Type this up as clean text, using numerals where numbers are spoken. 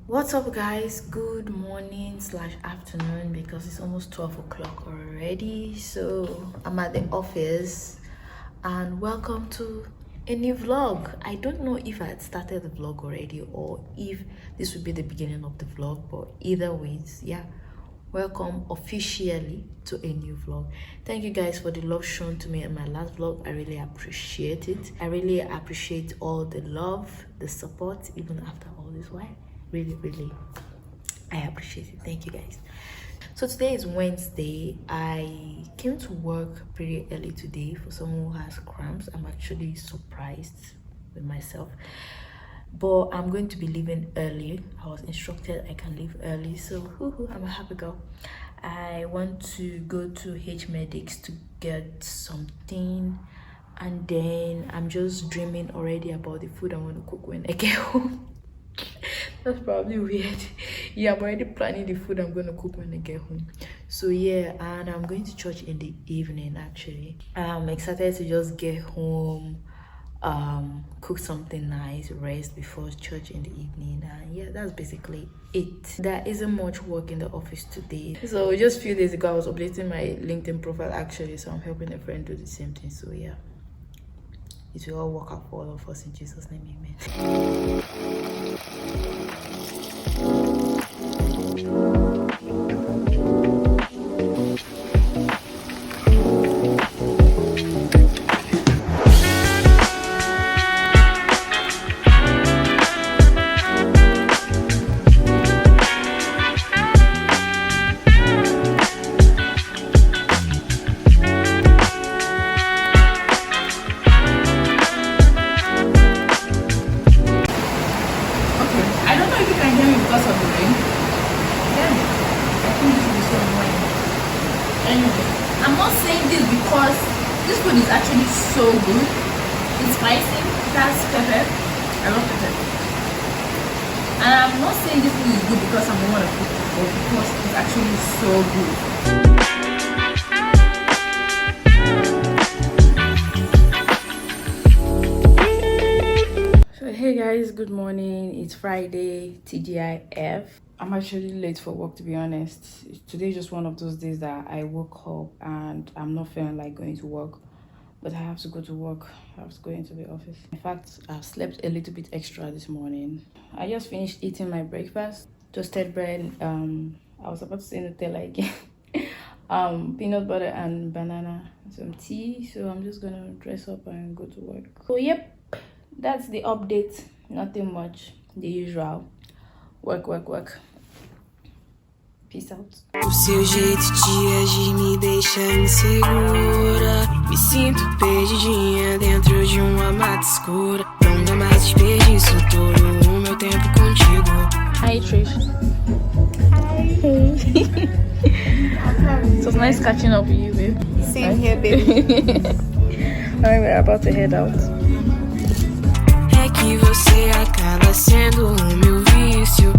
What's up guys, good morning slash afternoon because it's almost 12 o'clock already. So I'm at the office and welcome to a new vlog. I don't know if I had started the vlog already or if this would be the beginning of the vlog, but either ways, yeah, welcome officially to a new vlog. Thank you guys for the love shown to me in my last vlog. I really appreciate it. I really appreciate all the love, the support, even after all this while. Really I appreciate it. Thank you guys. So today is Wednesday. I came to work pretty early today. For someone who has cramps, I'm actually surprised with myself, but I'm going to be leaving early. I was instructed I can leave early, so I'm a happy girl. I want to go to H Medics to get something, and then I'm just dreaming already about the food I want to cook when I get home. That's probably weird. Yeah, I'm already planning the food I'm going to cook when I get home. So yeah, and I'm going to church in the evening actually. I'm excited to just get home, cook something nice, rest before church in the evening, and yeah, that's basically it. There isn't much work in the office today. So just a few days ago I was updating my LinkedIn profile actually, so I'm helping a friend do the same thing. So yeah, it will all work out for all of us in Jesus' name, amen. I'm not saying this because this food is actually so good. It's spicy, it has pepper. I love pepper. And I'm not saying this food is good because I'm the one that cooked it, but because it's actually so good. So hey guys, good morning. It's Friday, TGIF. I'm actually late for work, to be honest. Today is just one of those days that I woke up and I'm not feeling like going to work, but I have to go to work. I have to go into the office. In fact, I've slept a little bit extra this morning. I just finished eating my breakfast, toasted bread. I was about to say Nutella again. Peanut butter and banana, some tea. So I'm just gonna dress up and go to work. So yep, that's the update. Nothing much, the usual. Work. Peace out. O seu jeito de agir me deixa insegura. Me sinto perdidinha dentro de uma mata escura. Não dá mais desperdício todo o meu tempo contigo. Hi Trish. It was nice catching up with you, babe. Same here, baby. Alright, we're about to head out. É que você acaba sendo o meu vício.